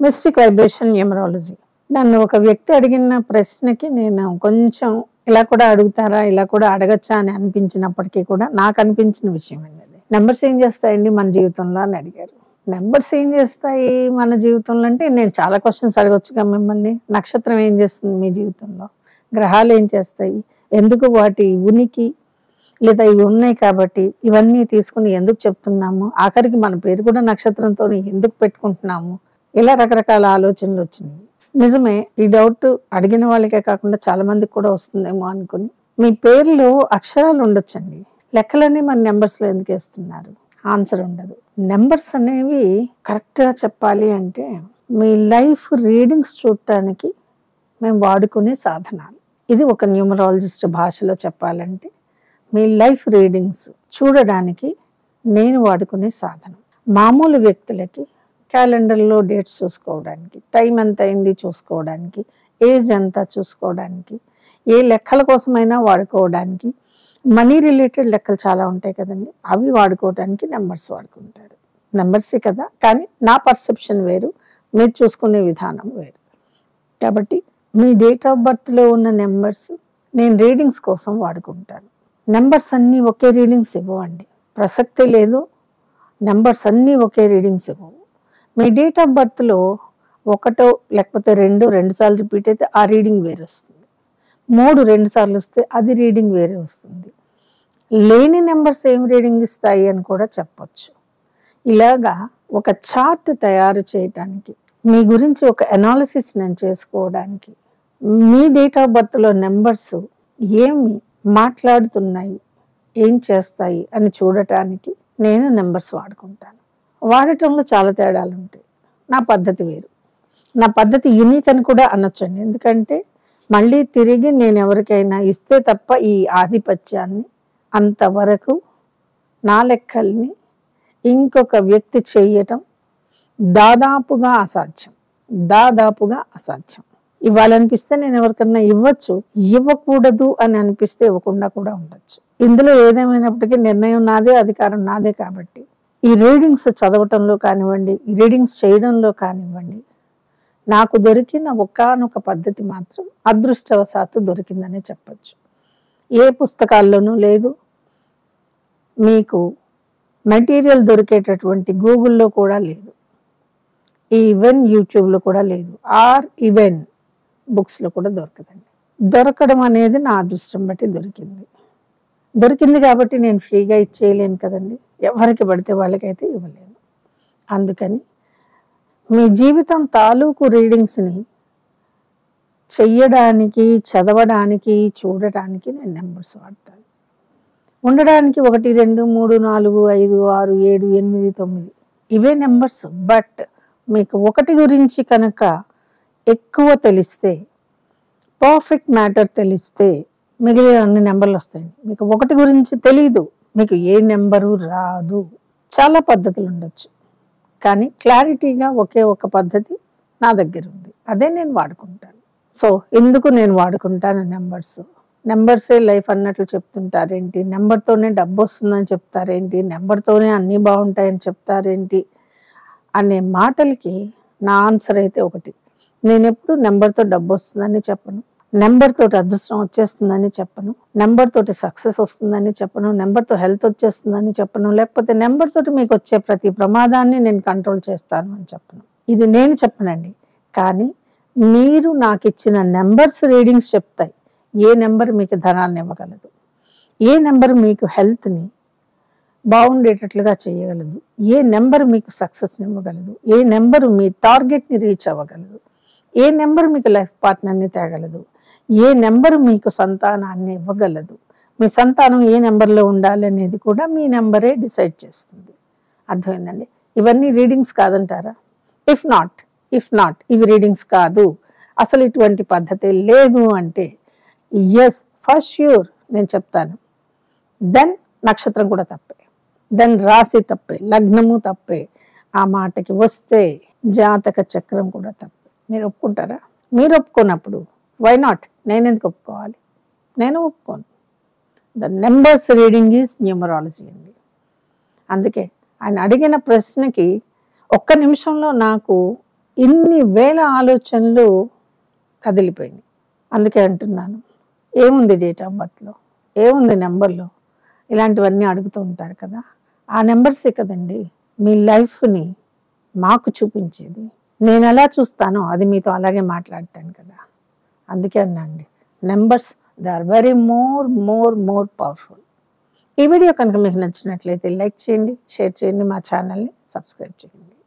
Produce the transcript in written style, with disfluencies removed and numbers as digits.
Mystic vibration numerology. నన్ను ఒక వ్యక్తి అడిగిన ప్రశ్నకి నేను కొంచెం ఇలా కూడా అడుగుతారా, ఇలా కూడా అడగచ్చా అని అనిపించినప్పటికీ కూడా నాకు అనిపించిన విషయం అండి అది. నెంబర్స్ ఏం చేస్తాయండి మన జీవితంలో అని అడిగారు. నెంబర్స్ ఏం చేస్తాయి మన జీవితంలో అంటే నేను చాలా క్వశ్చన్స్ అడగొచ్చుగా మిమ్మల్ని. నక్షత్రం ఏం చేస్తుంది మీ జీవితంలో, గ్రహాలు ఏం చేస్తాయి, ఎందుకు వాటి ఉనికి, లేదా ఇవి ఉన్నాయి కాబట్టి ఇవన్నీ తీసుకుని ఎందుకు చెప్తున్నాము, ఆఖరికి మన పేరు కూడా నక్షత్రంతో ఎందుకు పెట్టుకుంటున్నాము, ఇలా రకరకాల ఆలోచనలు వచ్చినాయి. నిజమే, ఈ డౌట్ అడిగిన వాళ్ళకే కాకుండా చాలా మందికి కూడా వస్తుందేమో అనుకుని. మీ పేర్లో అక్షరాలు ఉండొచ్చండి, లెక్కలన్నీ మన నెంబర్స్లో ఎందుకు వేస్తున్నారు? ఆన్సర్ ఉండదు. నెంబర్స్ అనేవి కరెక్ట్గా చెప్పాలి అంటే మీ లైఫ్ రీడింగ్స్ చూడటానికి మేము వాడుకునే సాధనాలు. ఇది ఒక న్యూమరాలజిస్ట్ భాషలో చెప్పాలంటే మీ లైఫ్ రీడింగ్స్ చూడడానికి నేను వాడుకునే సాధనం. మామూలు వ్యక్తులకి క్యాలెండర్లో డేట్స్ చూసుకోవడానికి, టైం ఎంత అయింది చూసుకోవడానికి, ఏజ్ ఎంత చూసుకోవడానికి, ఏ లెక్కల కోసమైనా వాడుకోవడానికి, మనీ రిలేటెడ్ లెక్కలు చాలా ఉంటాయి కదండి, అవి వాడుకోవడానికి నెంబర్స్ వాడుకుంటారు. నెంబర్సే కదా, కానీ నా పర్సెప్షన్ వేరు, మీరు చూసుకునే విధానం వేరు. కాబట్టి మీ డేట్ ఆఫ్ బర్త్లో ఉన్న నెంబర్స్ నేను రీడింగ్స్ కోసం వాడుకుంటాను. నెంబర్స్ అన్నీ ఒకే రీడింగ్స్ ఇవ్వండి, ప్రసక్తే లేదు. నెంబర్స్ అన్నీ ఒకే రీడింగ్స్ ఇవ్వవు. మీ డేట్ ఆఫ్ బర్త్లో ఒకటో లేకపోతే రెండు సార్లు రిపీట్ అయితే ఆ రీడింగ్ వేరే వస్తుంది. 3 2 సార్లు వస్తే అది రీడింగ్ వేరే వస్తుంది. లేని నెంబర్స్ ఏం రీడింగ్ ఇస్తాయి అని కూడా చెప్పొచ్చు. ఇలాగా ఒక చార్ట్ తయారు చేయడానికి, మీ గురించి ఒక అనాలిసిస్ నేను చేసుకోవడానికి, మీ డేట్ ఆఫ్ బర్త్లో నెంబర్స్ ఏమి మాట్లాడుతున్నాయి, ఏం చేస్తాయి అని చూడటానికి నేను నెంబర్స్ వాడుకుంటాను. వాడటంలో చాలా తేడాలు ఉంటాయి. నా పద్ధతి వేరు, నా పద్ధతి యూనిక్ అని కూడా అనొచ్చండి. ఎందుకంటే మళ్ళీ తిరిగి నేను ఎవరికైనా ఇస్తే తప్ప ఈ ఆధిపత్యాన్ని, అంతవరకు నా లెక్కల్ని ఇంకొక వ్యక్తి చేయటం దాదాపుగా అసాధ్యం. ఇవ్వాలనిపిస్తే నేను ఎవరికన్నా ఇవ్వచ్చు, ఇవ్వకూడదు అని అనిపిస్తే ఇవ్వకుండా కూడా ఉండొచ్చు. ఇందులో ఏదేమైనప్పటికీ నిర్ణయం నాదే, అధికారం నాదే. కాబట్టి ఈ రీడింగ్స్ చదవటంలో కానివ్వండి, ఈ రీడింగ్స్ చేయడంలో కానివ్వండి, నాకు దొరికిన ఒక్కనొక పద్ధతి మాత్రం అదృష్టవశాత్తు దొరికిందనే చెప్పచ్చు. ఏ పుస్తకాల్లోనూ లేదు, మీకు మెటీరియల్ దొరికేటటువంటి గూగుల్లో కూడా లేదు, ఈవెన్ యూట్యూబ్లో కూడా లేదు, ఈవెన్ బుక్స్లో కూడా దొరకదండి. దొరకడం అనేది నా అదృష్టం బట్టి దొరికింది కాబట్టి నేను ఫ్రీగా ఇచ్చేయలేను కదండి, ఎవరికి పడితే వాళ్ళకైతే ఇవ్వలేను. అందుకని మీ జీవితం తాలూకు రీడింగ్స్ని చెయ్యడానికి, చదవడానికి, చూడటానికి నేను నెంబర్స్ వాడతాను. ఉండడానికి 1 2 3 4 5 6 7 8 9 ఇవే నెంబర్స్. బట్ మీకు ఒకటి గురించి కనుక ఎక్కువ తెలిస్తే, పర్ఫెక్ట్ మ్యాటర్ తెలిస్తే మిగిలిన అన్ని నెంబర్లు వస్తాయండి. మీకు ఒకటి గురించి తెలీదు, మీకు ఏ నెంబరు రాదు. చాలా పద్ధతులు ఉండొచ్చు, కానీ క్లారిటీగా ఒకే ఒక పద్ధతి నా దగ్గర ఉంది, అదే నేను వాడుకుంటాను. సో ఎందుకు నేను వాడుకుంటాను నెంబర్సే లైఫ్ అన్నట్లు చెప్తుంటారేంటి, నెంబర్తోనే డబ్బు వస్తుందని చెప్తారేంటి, నెంబర్తోనే అన్నీ బాగుంటాయని చెప్తారేంటి అనే మాటలకి నా ఆన్సర్ అయితే ఒకటి. నేను ఎప్పుడు నెంబర్తో డబ్బు వస్తుందని చెప్పను, నెంబర్ తోటి అదృష్టం వచ్చేస్తుందని చెప్పను, నెంబర్ తోటి సక్సెస్ వస్తుందని చెప్పను, నెంబర్తో హెల్త్ వచ్చేస్తుందని చెప్పను, లేకపోతే నెంబర్ తోటి మీకు వచ్చే ప్రతి ప్రమాదాన్ని నేను కంట్రోల్ చేస్తాను అని చెప్పను. ఇది నేను చెప్పనండి, కానీ మీరు నాకు ఇచ్చిన నెంబర్స్ రీడింగ్స్ చెప్తాయి. ఏ నెంబర్ మీకు ధనాన్ని ఇవ్వగలదు, ఏ నెంబర్ మీకు హెల్త్ని బాగుండేటట్లుగా చేయగలదు, ఏ నెంబర్ మీకు సక్సెస్ని ఇవ్వగలదు, ఏ నెంబరు మీ టార్గెట్ని రీచ్ అవ్వగలదు, ఏ నెంబర్ మీకు లైఫ్ పార్ట్నర్ని తేగలదు, ఏ నెంబర్ మీకు సంతానాన్ని ఇవ్వగలదు, మీ సంతానం ఏ నెంబర్లో ఉండాలి అనేది కూడా మీ నెంబరే డిసైడ్ చేస్తుంది. అర్థమైందండి? ఇవన్నీ రీడింగ్స్ కాదంటారా? ఇఫ్ నాట్ ఇవి రీడింగ్స్ కాదు, అసలు ఇటువంటి పద్ధతి లేదు అంటే ఎస్, ఫర్ ష్యూర్ నేను చెప్తాను. దెన్ నక్షత్రం కూడా తప్పే, దెన్ రాశి తప్పే, లగ్నము తప్పే. ఆ మాటకి వస్తే జాతక చక్రం కూడా తప్పే. మీరు ఒప్పుకుంటారా? మీరు ఒప్పుకున్నప్పుడు వై నాట్, నేను ఎందుకు ఒప్పుకోవాలి? నేను ఒప్పుకోను. The numbers reading is numerology అండి. అందుకే ఆయన అడిగిన ప్రశ్నకి ఒక్క నిమిషంలో నాకు ఇన్ని వేల ఆలోచనలు కదిలిపోయినాయి. అందుకే అంటున్నాను, ఏముంది డేట్ ఆఫ్ బర్త్లో, ఏముంది నెంబర్లో, ఇలాంటివన్నీ అడుగుతూ ఉంటారు కదా. ఆ నెంబర్సే కదండి మీ లైఫ్ని మాకు చూపించేది. నేను ఎలా చూస్తానో అది మీతో అలాగే మాట్లాడతాను కదా. అందుకే అన్నాండి, numbers they are very more powerful. ఈ వీడియో కనుక మీకు నచ్చినట్లయితే లైక్ చేయండి, షేర్ చేయండి, మా ఛానల్ని సబ్స్క్రైబ్ చేయండి.